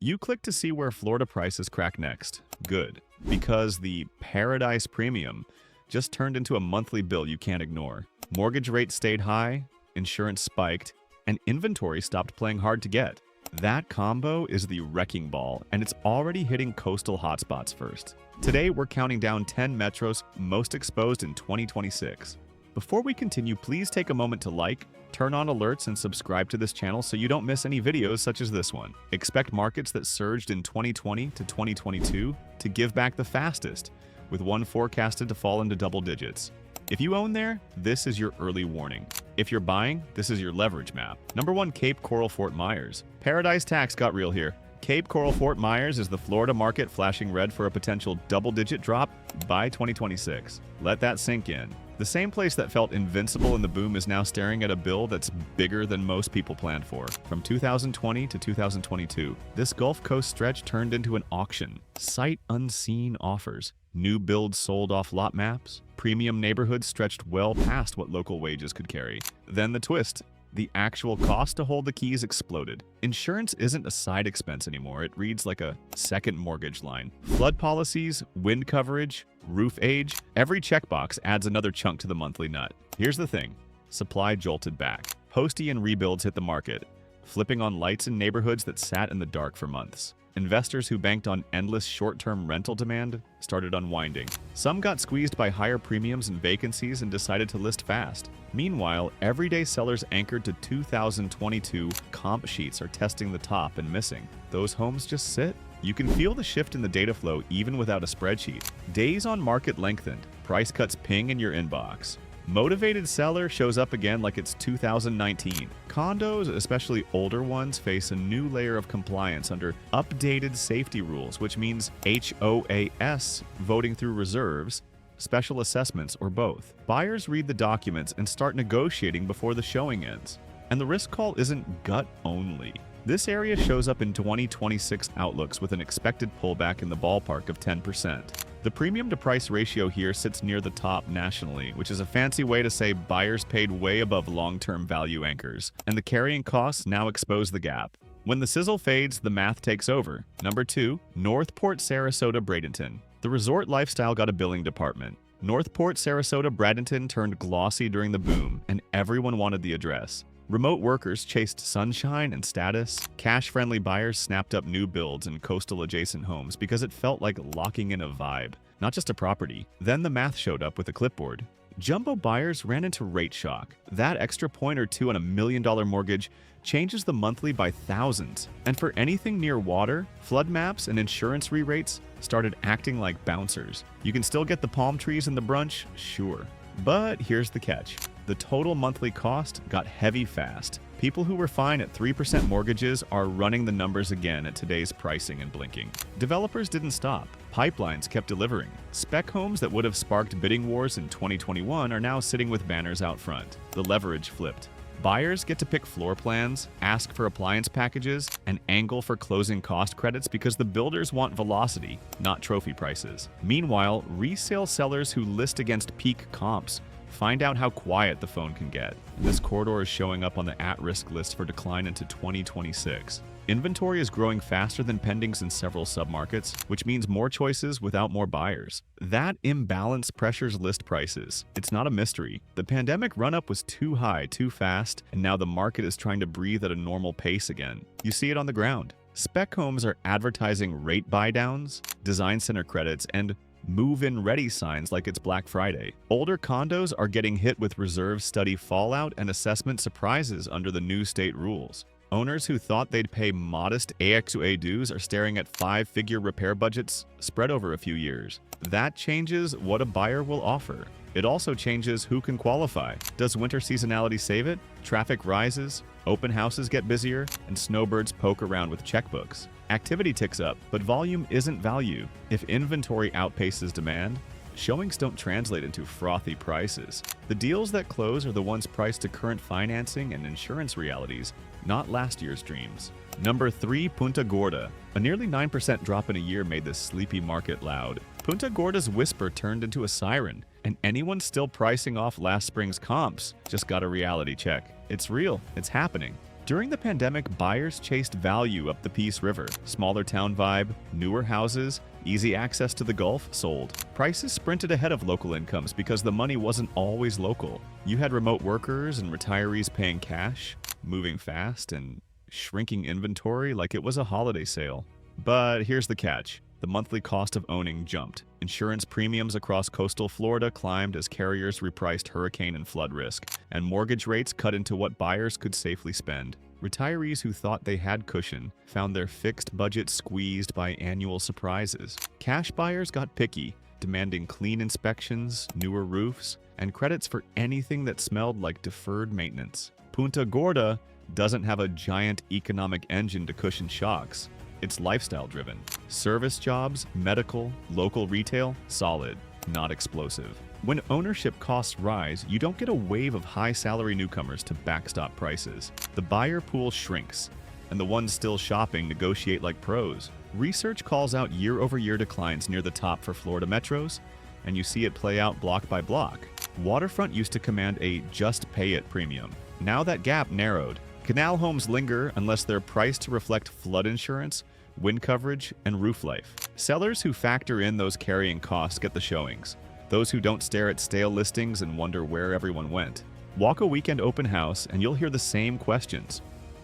You click to see where Florida prices crack next. Good, because the Paradise Premium just turned into a monthly bill you can't ignore. Mortgage rates stayed high, insurance spiked, and inventory stopped playing hard to get. That combo is the wrecking ball, and it's already hitting coastal hotspots first. Today, we're counting down 10 metros most exposed in 2026. Before we continue, please take a moment to like, turn on alerts, and subscribe to this channel so you don't miss any videos such as this one. Expect markets that surged in 2020 to 2022 to give back the fastest, with one forecasted to fall into double digits. If you own there, this is your early warning. If you're buying, this is your leverage map. Number 1, Cape Coral Fort Myers. Paradise tax got real here. Cape Coral Fort Myers is the Florida market flashing red for a potential double-digit drop by 2026. Let that sink in. The same place that felt invincible in the boom is now staring at a bill that's bigger than most people planned for. From 2020 to 2022, this Gulf Coast stretch turned into an auction. Sight unseen offers. New builds sold off lot maps. Premium neighborhoods stretched well past what local wages could carry. Then the twist. The actual cost to hold the keys exploded. Insurance isn't a side expense anymore. It reads like a second mortgage line. Flood policies, wind coverage, roof age, every checkbox adds another chunk to the monthly nut. Here's the thing. Supply jolted back. Postie and rebuilds hit the market, flipping on lights in neighborhoods that sat in the dark for months. Investors who banked on endless short-term rental demand started unwinding. Some got squeezed by higher premiums and vacancies and decided to list fast. Meanwhile, everyday sellers anchored to 2022 comp sheets are testing the top and missing. Those homes just sit. You can feel the shift in the data flow even without a spreadsheet. Days on market lengthened. Price cuts ping in your inbox. Motivated seller shows up again like it's 2019. Condos, especially older ones, face a new layer of compliance under updated safety rules, which means HOAS, voting through reserves, special assessments, or both. Buyers read the documents and start negotiating before the showing ends. And the risk call isn't gut only. This area shows up in 2026 outlooks with an expected pullback in the ballpark of 10%. The premium to price ratio here sits near the top nationally, which is a fancy way to say buyers paid way above long-term value anchors, and the carrying costs now expose the gap. When the sizzle fades, the math takes over. Number 2, Northport Sarasota Bradenton. The resort lifestyle got a billing department. Northport Sarasota Bradenton turned glossy during the boom, and everyone wanted the address. Remote workers chased sunshine and status. Cash-friendly buyers snapped up new builds and coastal-adjacent homes because it felt like locking in a vibe, not just a property. Then the math showed up with a clipboard. Jumbo buyers ran into rate shock. That extra point or two on a $1 million mortgage changes the monthly by thousands. And for anything near water, flood maps and insurance re-rates started acting like bouncers. You can still get the palm trees and the brunch, sure. But here's the catch. The total monthly cost got heavy fast. People who were fine at 3% mortgages are running the numbers again at today's pricing and blinking. Developers didn't stop. Pipelines kept delivering. Spec homes that would have sparked bidding wars in 2021 are now sitting with banners out front. The leverage flipped. Buyers get to pick floor plans, ask for appliance packages, and angle for closing cost credits because the builders want velocity, not trophy prices. Meanwhile, resale sellers who list against peak comps find out how quiet the phone can get. This corridor is showing up on the at-risk list for decline into 2026. Inventory is growing faster than pendings in several submarkets, which means more choices without more buyers. That imbalance pressures list prices. It's not a mystery. The pandemic run-up was too high, too fast, and now the market is trying to breathe at a normal pace again. You see it on the ground. Spec homes are advertising rate buydowns, design center credits, and move-in ready signs like it's Black Friday. Older condos are getting hit with reserve study fallout and assessment surprises under the new state rules. Owners who thought they'd pay modest AXUA dues are staring at 5-figure repair budgets spread over a few years. That changes what a buyer will offer. It also changes who can qualify. Does winter seasonality save it? Traffic rises, open houses get busier, and snowbirds poke around with checkbooks. Activity ticks up, but volume isn't value. If inventory outpaces demand, showings don't translate into frothy prices. The deals that close are the ones priced to current financing and insurance realities, not last year's dreams. Number 3, Punta Gorda. A nearly 9% drop in a year made this sleepy market loud. Punta Gorda's whisper turned into a siren, and anyone still pricing off last spring's comps just got a reality check. It's real. It's happening. During the pandemic, buyers chased value up the Peace River. Smaller town vibe, newer houses, easy access to the Gulf sold. Prices sprinted ahead of local incomes because the money wasn't always local. You had remote workers and retirees paying cash, moving fast, and shrinking inventory like it was a holiday sale. But here's the catch. The monthly cost of owning jumped. Insurance premiums across coastal Florida climbed as carriers repriced hurricane and flood risk, and mortgage rates cut into what buyers could safely spend. Retirees who thought they had cushion found their fixed budget squeezed by annual surprises. Cash buyers got picky, demanding clean inspections, newer roofs, and credits for anything that smelled like deferred maintenance. Punta Gorda doesn't have a giant economic engine to cushion shocks. It's lifestyle-driven. Service jobs, medical, local retail, solid, not explosive. When ownership costs rise, you don't get a wave of high-salary newcomers to backstop prices. The buyer pool shrinks, and the ones still shopping negotiate like pros. Research calls out year-over-year declines near the top for Florida metros, and you see it play out block by block. Waterfront used to command a just-pay-it premium. Now that gap narrowed. Canal homes linger unless they're priced to reflect flood insurance, wind coverage, and roof life. Sellers who factor in those carrying costs get the showings. Those who don't stare at stale listings and wonder where everyone went. Walk a weekend open house and you'll hear the same questions.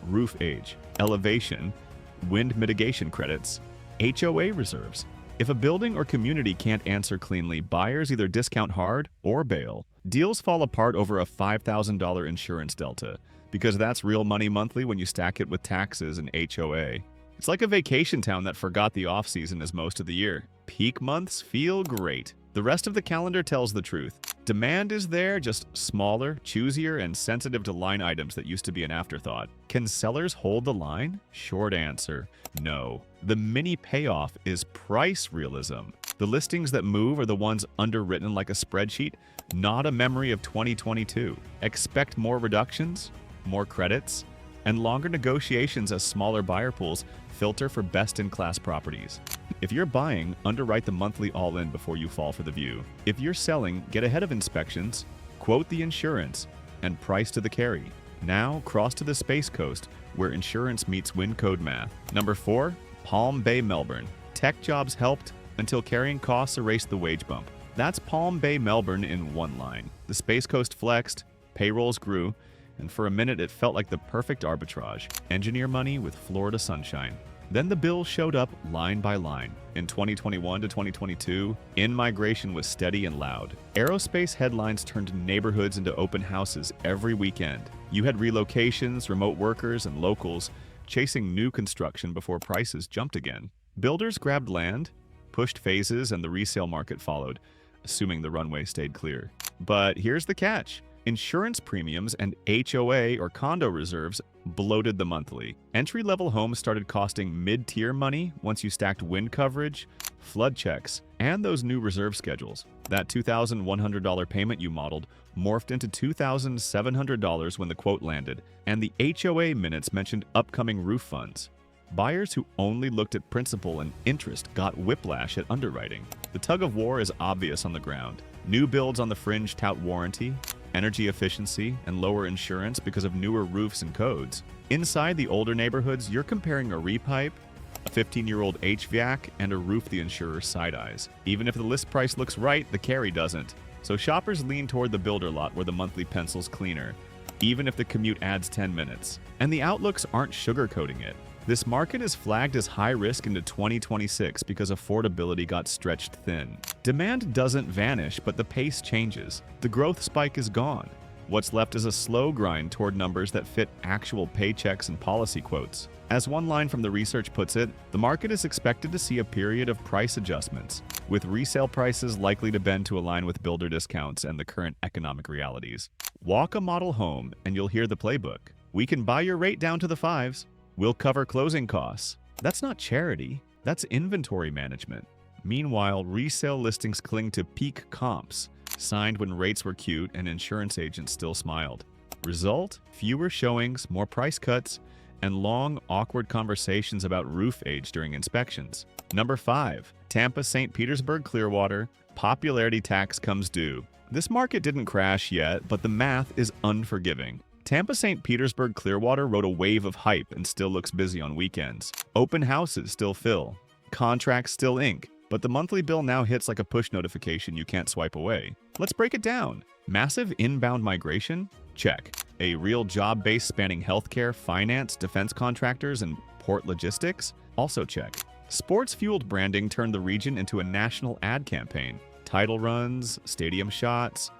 Roof age, elevation, wind mitigation credits, HOA reserves. If a building or community can't answer cleanly, buyers either discount hard or bail. Deals fall apart over a $5,000 insurance delta, because that's real money monthly when you stack it with taxes and HOA. It's like a vacation town that forgot the off-season is most of the year. Peak months feel great. The rest of the calendar tells the truth. Demand is there, just smaller, choosier, and sensitive to line items that used to be an afterthought. Can sellers hold the line? Short answer, no. The mini payoff is price realism. The listings that move are the ones underwritten like a spreadsheet, not a memory of 2022. Expect more reductions, more credits, and longer negotiations as smaller buyer pools filter for best-in-class properties. If you're buying, underwrite the monthly all-in before you fall for the view. If you're selling, get ahead of inspections, quote the insurance, and price to the carry. Now, cross to the Space Coast, where insurance meets wind code math. Number 4, Palm Bay, Melbourne. Tech jobs helped until carrying costs erased the wage bump. That's Palm Bay, Melbourne in one line. The Space Coast flexed, payrolls grew, and for a minute it felt like the perfect arbitrage. Engineer money with Florida sunshine. Then the bill showed up line by line. In 2021 to 2022, in-migration was steady and loud. Aerospace headlines turned neighborhoods into open houses every weekend. You had relocations, remote workers, and locals chasing new construction before prices jumped again. Builders grabbed land, pushed phases, and the resale market followed, assuming the runway stayed clear. But here's the catch. Insurance premiums and HOA or condo reserves bloated the monthly. Entry-level homes started costing mid-tier money once you stacked wind coverage, flood checks, and those new reserve schedules. That $2,100 payment you modeled morphed into $2,700 when the quote landed, and the HOA minutes mentioned upcoming roof funds. Buyers who only looked at principal and interest got whiplash at underwriting. The tug of war is obvious on the ground. New builds on the fringe tout warranty, energy efficiency, and lower insurance because of newer roofs and codes. Inside the older neighborhoods, you're comparing a repipe, a 15-year-old HVAC, and a roof the insurer side-eyes. Even if the list price looks right, the carry doesn't. So shoppers lean toward the builder lot where the monthly pencil's cleaner, even if the commute adds 10 minutes. And the outlooks aren't sugarcoating it. This market is flagged as high risk into 2026 because affordability got stretched thin. Demand doesn't vanish, but the pace changes. The growth spike is gone. What's left is a slow grind toward numbers that fit actual paychecks and policy quotes. As one line from the research puts it, the market is expected to see a period of price adjustments, with resale prices likely to bend to align with builder discounts and the current economic realities. Walk a model home and you'll hear the playbook. We can buy your rate down to the 5s. We'll cover closing costs. That's not charity, that's inventory management. Meanwhile, resale listings cling to peak comps, signed when rates were cute and insurance agents still smiled. Result? Fewer showings, more price cuts, and long, awkward conversations about roof age during inspections. Number 5, Tampa, St. Petersburg, Clearwater, popularity tax comes due. This market didn't crash yet, but the math is unforgiving. Tampa St. Petersburg Clearwater rode a wave of hype and still looks busy on weekends. Open houses still fill. Contracts still ink. But the monthly bill now hits like a push notification you can't swipe away. Let's break it down. Massive inbound migration? Check. A real job base spanning healthcare, finance, defense contractors, and port logistics? Also check. Sports-fueled branding turned the region into a national ad campaign. Title runs, stadium shots,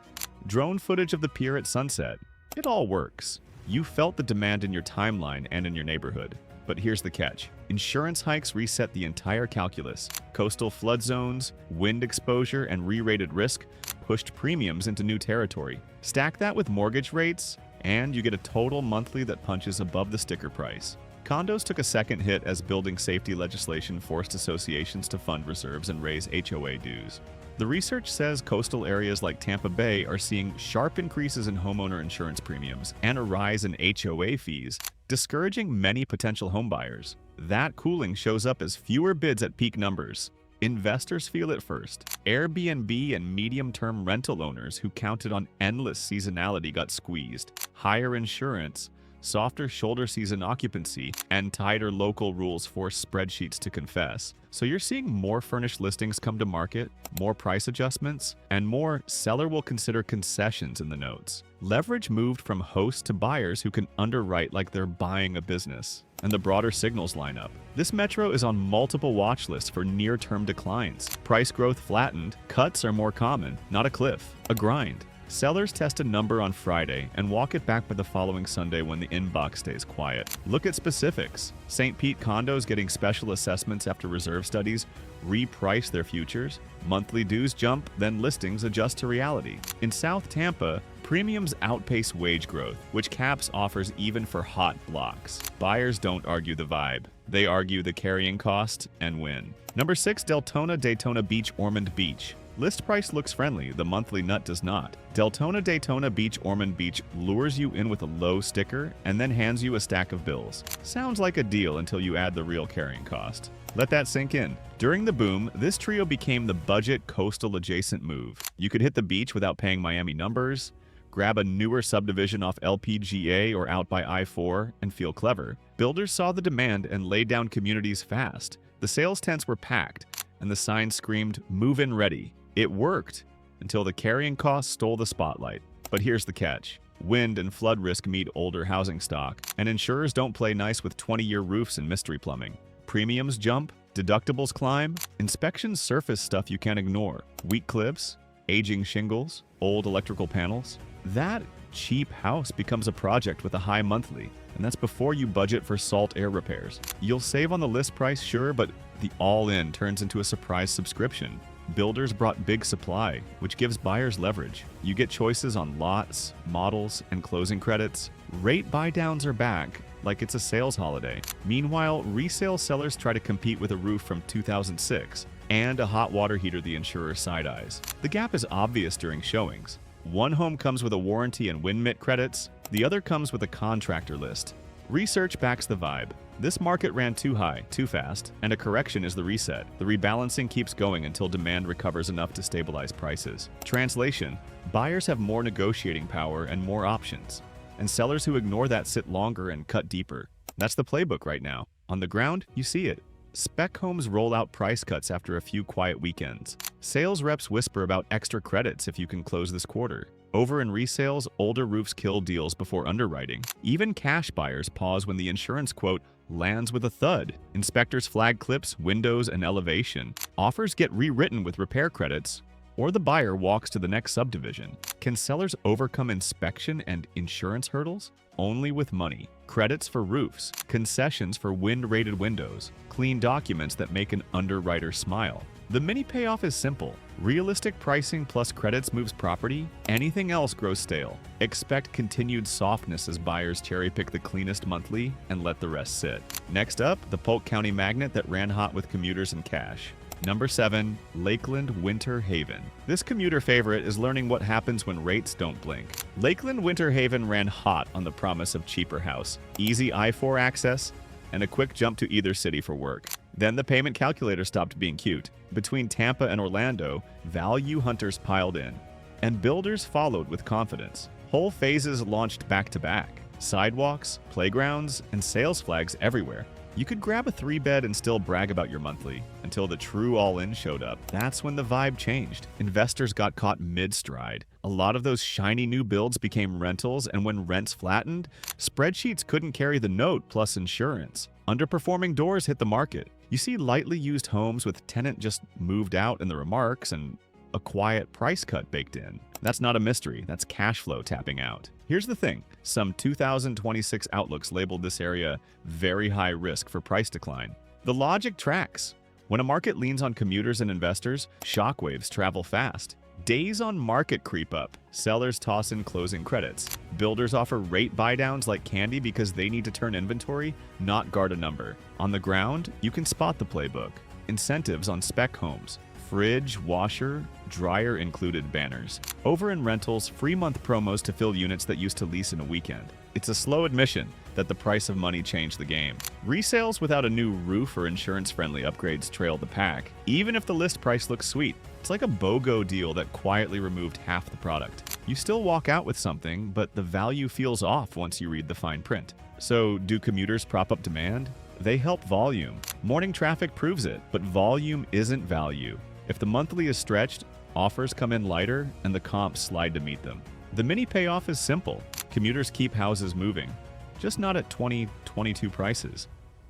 drone footage of the pier at sunset. It all works. You felt the demand in your timeline and in your neighborhood. But here's the catch. Insurance hikes reset the entire calculus. Coastal flood zones, wind exposure, and re-rated risk pushed premiums into new territory. Stack that with mortgage rates, and you get a total monthly that punches above the sticker price. Condos took a second hit as building safety legislation forced associations to fund reserves and raise HOA dues. The research says coastal areas like Tampa Bay are seeing sharp increases in homeowner insurance premiums and a rise in HOA fees, discouraging many potential homebuyers. That cooling shows up as fewer bids at peak numbers. Investors feel it first. Airbnb and medium-term rental owners who counted on endless seasonality got squeezed. Higher insurance, softer shoulder season occupancy, and tighter local rules force spreadsheets to confess. So you're seeing more furnished listings come to market, more price adjustments, and more seller will consider concessions in the notes. Leverage moved from hosts to buyers who can underwrite like they're buying a business. And the broader signals line up. This metro is on multiple watch lists for near-term declines. Price growth flattened, cuts are more common, not a cliff, a grind. Sellers test a number on Friday and walk it back by the following Sunday when the inbox stays quiet. Look at specifics. St. Pete condos getting special assessments after reserve studies reprice their futures. Monthly dues jump, then listings adjust to reality. In South Tampa, premiums outpace wage growth, which caps offers even for hot blocks. Buyers don't argue the vibe. They argue the carrying cost and win. Number 6, Deltona Daytona Beach Ormond Beach. List price looks friendly, the monthly nut does not. Deltona Daytona Beach Ormond Beach lures you in with a low sticker and then hands you a stack of bills. Sounds like a deal until you add the real carrying cost. Let that sink in. During the boom, this trio became the budget coastal adjacent move. You could hit the beach without paying Miami numbers, grab a newer subdivision off LPGA or out by I-4 and feel clever. Builders saw the demand and laid down communities fast. The sales tents were packed and the sign screamed, "Move-in ready." It worked until the carrying costs stole the spotlight. But here's the catch. Wind and flood risk meet older housing stock, and insurers don't play nice with 20-year roofs and mystery plumbing. Premiums jump, deductibles climb, inspections surface stuff you can't ignore. Weak clips, aging shingles, old electrical panels. That cheap house becomes a project with a high monthly, and that's before you budget for salt air repairs. You'll save on the list price, sure, but the all-in turns into a surprise subscription. Builders brought big supply, which gives buyers leverage. You get choices on lots, models, and closing credits. Rate buy-downs are back, like it's a sales holiday. Meanwhile, resale sellers try to compete with a roof from 2006 and a hot water heater the insurer side-eyes. The gap is obvious during showings. One home comes with a warranty and wind mitt credits, the other comes with a contractor list. Research backs the vibe. This market ran too high, too fast, and a correction is the reset. The rebalancing keeps going until demand recovers enough to stabilize prices. Translation: buyers have more negotiating power and more options, and sellers who ignore that sit longer and cut deeper. That's the playbook right now. On the ground, you see it. Spec homes roll out price cuts after a few quiet weekends. Sales reps whisper about extra credits if you can close this quarter. Over in resales, older roofs kill deals before underwriting. Even cash buyers pause when the insurance quote lands with a thud. Inspectors flag clips, windows, and elevation. Offers get rewritten with repair credits, or the buyer walks to the next subdivision. Can sellers overcome inspection and insurance hurdles? Only with money. Credits for roofs, concessions for wind-rated windows, clean documents that make an underwriter smile. The mini payoff is simple. Realistic pricing plus credits moves property. Anything else grows stale. Expect continued softness as buyers cherry-pick the cleanest monthly and let the rest sit. Next up, the Polk County magnet that ran hot with commuters and cash. Number 7, Lakeland Winter Haven. This commuter favorite is learning what happens when rates don't blink. Lakeland Winter Haven ran hot on the promise of cheaper house, easy I-4 access, and a quick jump to either city for work. Then the payment calculator stopped being cute. Between Tampa and Orlando, value hunters piled in, and builders followed with confidence. Whole phases launched back-to-back. Sidewalks, playgrounds, and sales flags everywhere. You could grab a 3-bed and still brag about your monthly until the true all-in showed up. That's when the vibe changed. Investors got caught mid-stride. A lot of those shiny new builds became rentals, and when rents flattened, spreadsheets couldn't carry the note plus insurance. Underperforming doors hit the market. You see lightly used homes with tenant just moved out in the remarks and a quiet price cut baked in. That's not a mystery, that's cash flow tapping out. Here's the thing, some 2026 outlooks labeled this area very high risk for price decline. The logic tracks. When a market leans on commuters and investors, shockwaves travel fast. Days on market creep up. Sellers toss in closing credits. Builders offer rate buydowns like candy because they need to turn inventory, not guard a number. On the ground, you can spot the playbook. Incentives on spec homes. Fridge, washer, dryer included banners. Over in rentals, free month promos to fill units that used to lease in a weekend. It's a slow admission that the price of money changed the game. Resales without a new roof or insurance-friendly upgrades trailed the pack, even if the list price looks sweet. It's like a BOGO deal that quietly removed half the product. You still walk out with something, but the value feels off once you read the fine print. So, do commuters prop up demand? They help volume. Morning traffic proves it, but volume isn't value. If the monthly is stretched, offers come in lighter and the comps slide to meet them. The mini payoff is simple. Commuters keep houses moving, just not at 2022 prices.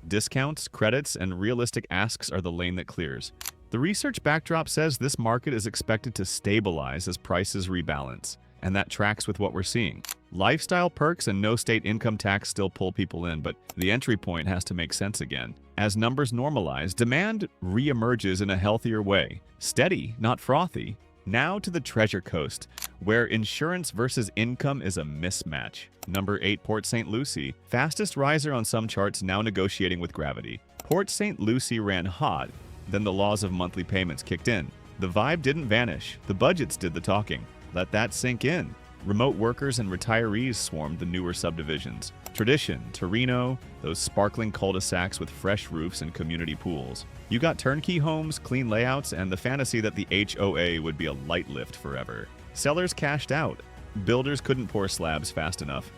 Discounts, credits, and realistic asks are the lane that clears. The research backdrop says this market is expected to stabilize as prices rebalance, and that tracks with what we're seeing. Lifestyle perks and no state income tax still pull people in, but the entry point has to make sense again. As numbers normalize, demand reemerges in a healthier way. Steady, not frothy. Now to the Treasure Coast, where insurance versus income is a mismatch. Number 8, Port St. Lucie. Fastest riser on some charts, now negotiating with gravity. Port St. Lucie ran hot, then the laws of monthly payments kicked in. The vibe didn't vanish, the budgets did the talking. Let that sink in. Remote workers and retirees swarmed the newer subdivisions. Tradition, Torino, those sparkling cul-de-sacs with fresh roofs and community pools. You got turnkey homes, clean layouts, and the fantasy that the HOA would be a light lift forever. Sellers cashed out. Builders couldn't pour slabs fast enough.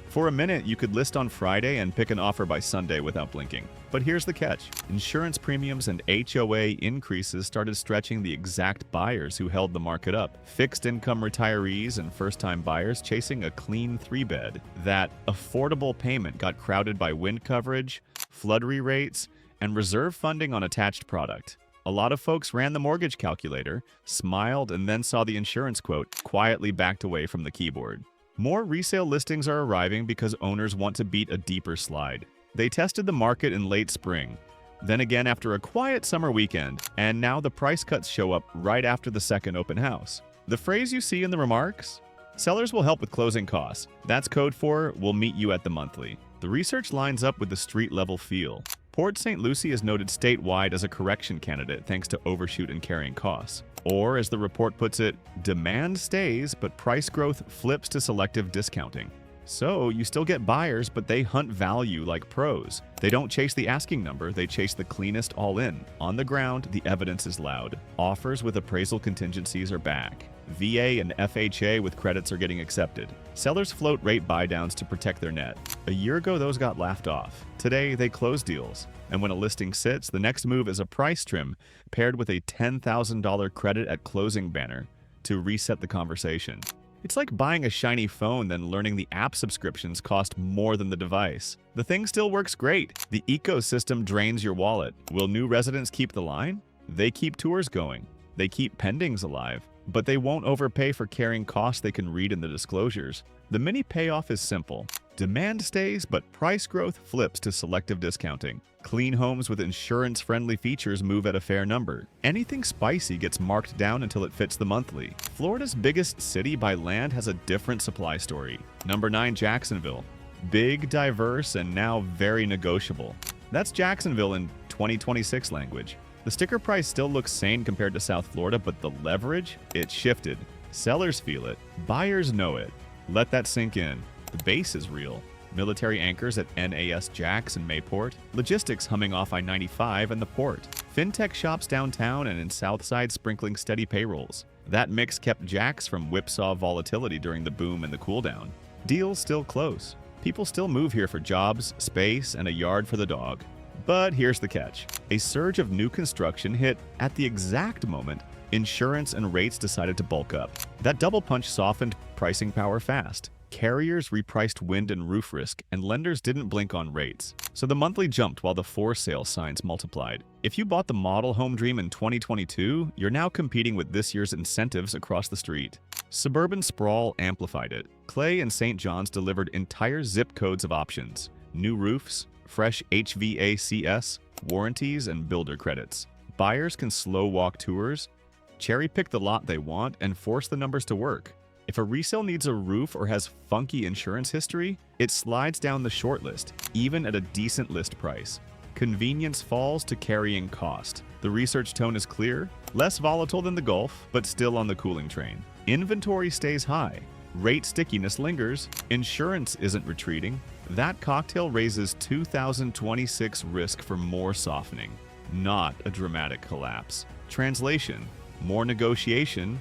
For a minute, you could list on Friday and pick an offer by Sunday without blinking. But here's the catch. Insurance premiums and HOA increases started stretching the exact buyers who held the market up. Fixed-income retirees and first-time buyers chasing a clean 3-bed. That affordable payment got crowded by wind coverage, flood re-rates, and reserve funding on attached product. A lot of folks ran the mortgage calculator, smiled, and then saw the insurance quote, quietly backed away from the keyboard. More resale listings are arriving because owners want to beat a deeper slide. They tested the market in late spring, then again after a quiet summer weekend, and now the price cuts show up right after the second open house. The phrase you see in the remarks? Sellers will help with closing costs. That's code for we'll meet you at the monthly. The research lines up with the street-level feel. Port St. Lucie is noted statewide as a correction candidate thanks to overshoot and carrying costs. Or, as the report puts it, demand stays, but price growth flips to selective discounting. So, you still get buyers, but they hunt value like pros. They don't chase the asking number, they chase the cleanest all-in. On the ground, the evidence is loud. Offers with appraisal contingencies are back. VA and FHA with credits are getting accepted. Sellers float rate buydowns to protect their net. A year ago, those got laughed off. Today, they close deals. And when a listing sits, the next move is a price trim paired with a $10,000 credit at closing banner to reset the conversation. It's like buying a shiny phone then learning the app subscriptions cost more than the device. The thing still works great. The ecosystem drains your wallet. Will new residents keep the line? They keep tours going. They keep pendings alive. But they won't overpay for carrying costs they can read in the disclosures. The mini payoff is simple. Demand stays, but price growth flips to selective discounting. Clean homes with insurance-friendly features move at a fair number. Anything spicy gets marked down until it fits the monthly. Florida's biggest city by land has a different supply story. Number 9, Jacksonville. Big, diverse, and now very negotiable. That's Jacksonville in 2026 language. The sticker price still looks sane compared to South Florida, but the leverage? It shifted. Sellers feel it. Buyers know it. Let that sink in. The base is real. Military anchors at NAS Jax and Mayport. Logistics humming off I-95 and the port. Fintech shops downtown and in Southside sprinkling steady payrolls. That mix kept jacks from whipsaw volatility during the boom and the cooldown. Deals still close. People still move here for jobs, space, and a yard for the dog. But here's the catch. A surge of new construction hit at the exact moment insurance and rates decided to bulk up. That double punch softened pricing power fast. Carriers repriced wind and roof risk, and lenders didn't blink on rates. So the monthly jumped while the for sale signs multiplied. If you bought the model home dream in 2022, you're now competing with this year's incentives across the street. Suburban sprawl amplified it. Clay and St. John's delivered entire zip codes of options. New roofs, fresh HVACS, warranties, and builder credits. Buyers can slow walk tours, cherry-pick the lot they want, and force the numbers to work. If a resale needs a roof or has funky insurance history, it slides down the shortlist, even at a decent list price. Convenience falls to carrying cost. The research tone is clear, less volatile than the Gulf, but still on the cooling train. Inventory stays high. Rate stickiness lingers. Insurance isn't retreating. That cocktail raises 2026 risk for more softening, not a dramatic collapse. Translation: more negotiation,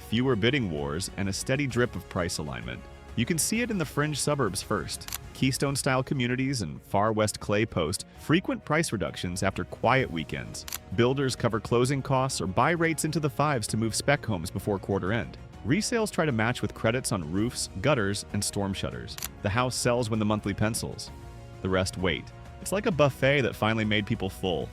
fewer bidding wars, and a steady drip of price alignment. You can see it in the fringe suburbs first. Keystone-style communities and far west Clay post frequent price reductions after quiet weekends. Builders cover closing costs or buy rates into the fives to move spec homes before quarter end. Resales try to match with credits on roofs, gutters, and storm shutters. The house sells when the monthly pencils. The rest wait. It's like a buffet that finally made people full.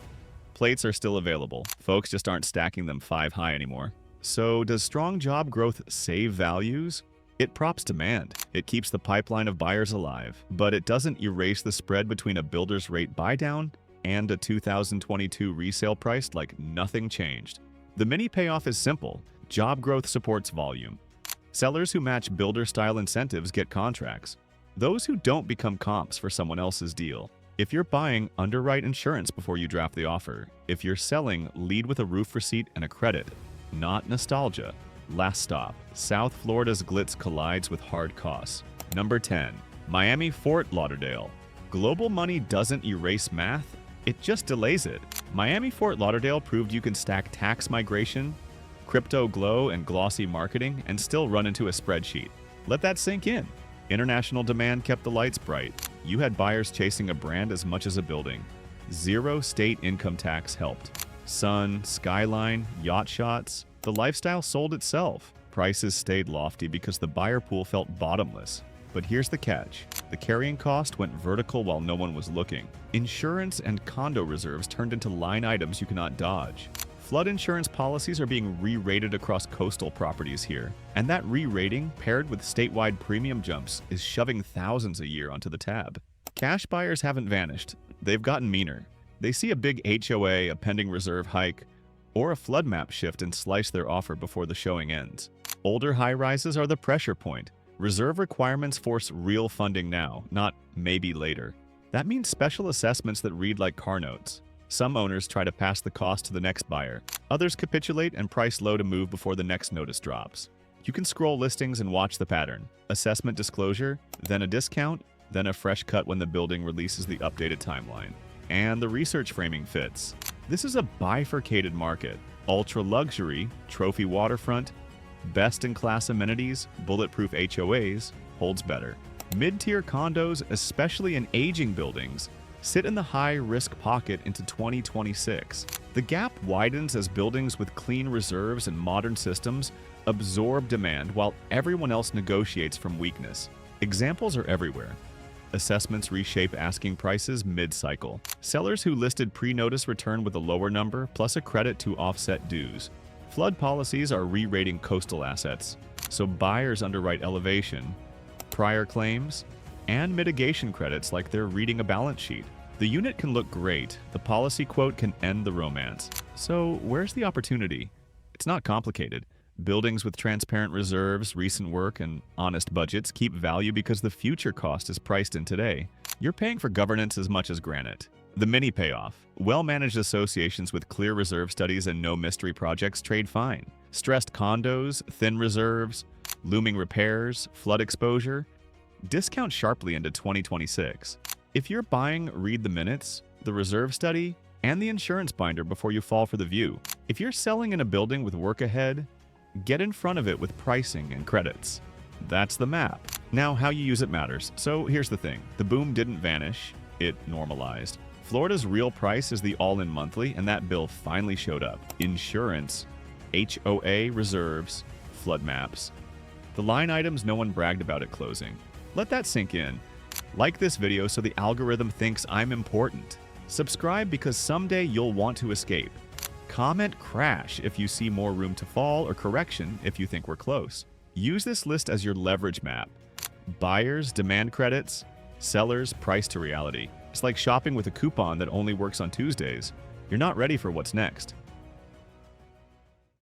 Plates are still available. Folks just aren't stacking them 5 high anymore. So does strong job growth save values? It props demand. It keeps the pipeline of buyers alive, but it doesn't erase the spread between a builder's rate buy-down and a 2022 resale price like nothing changed. The mini payoff is simple. Job growth supports volume. Sellers who match builder-style incentives get contracts. Those who don't become comps for someone else's deal. If you're buying, underwrite insurance before you draft the offer. If you're selling, lead with a roof receipt and a credit, not nostalgia. Last stop. South Florida's glitz collides with hard costs. Number 10. Miami Fort Lauderdale. Global money doesn't erase math, it just delays it. Miami Fort Lauderdale proved you can stack tax migration, crypto glow, and glossy marketing and still run into a spreadsheet. Let that sink in. International demand kept the lights bright. You had buyers chasing a brand as much as a building. Zero state income tax helped. Sun, skyline, yacht shots. The lifestyle sold itself. Prices stayed lofty because the buyer pool felt bottomless. But here's the catch. The carrying cost went vertical while no one was looking. Insurance and condo reserves turned into line items you cannot dodge. Flood insurance policies are being re-rated across coastal properties here. And that re-rating, paired with statewide premium jumps, is shoving thousands a year onto the tab. Cash buyers haven't vanished. They've gotten meaner. They see a big HOA, a pending reserve hike, or a flood map shift and slice their offer before the showing ends. Older high-rises are the pressure point. Reserve requirements force real funding now, not maybe later. That means special assessments that read like car notes. Some owners try to pass the cost to the next buyer. Others capitulate and price low to move before the next notice drops. You can scroll listings and watch the pattern. Assessment disclosure, then a discount, then a fresh cut when the building releases the updated timeline. And the research framing fits. This is a bifurcated market. Ultra luxury, trophy waterfront, best-in-class amenities, bulletproof HOAs, holds better. Mid-tier condos, especially in aging buildings, sit in the high-risk pocket into 2026. The gap widens as buildings with clean reserves and modern systems absorb demand while everyone else negotiates from weakness. Examples are everywhere. Assessments reshape asking prices mid-cycle. Sellers who listed pre-notice return with a lower number plus a credit to offset dues. Flood policies are re-rating coastal assets, so buyers underwrite elevation, prior claims, and mitigation credits like they're reading a balance sheet. The unit can look great, the policy quote can end the romance. So where's the opportunity? It's not complicated. Buildings with transparent reserves, recent work, and honest budgets keep value because the future cost is priced in today. You're paying for governance as much as granite. The mini payoff. Well-managed associations with clear reserve studies and no mystery projects trade fine. Stressed condos, thin reserves, looming repairs, flood exposure. Discount sharply into 2026. If you're buying, read the minutes. The reserve study, and the insurance binder before you fall for the view. If you're selling in a building with work ahead, get in front of it with pricing and credits. That's the map. Now, how you use it matters. So here's the thing. The boom didn't vanish. It normalized. Florida's real price is the all-in monthly, and that bill finally showed up. Insurance, HOA reserves, flood maps. The line items no one bragged about at closing. Let that sink in. Like this video so the algorithm thinks I'm important. Subscribe because someday you'll want to escape. Comment crash if you see more room to fall, or correction if you think we're close. Use this list as your leverage map. Buyers, demand credits. Sellers, price to reality. It's like shopping with a coupon that only works on Tuesdays. You're not ready for what's next.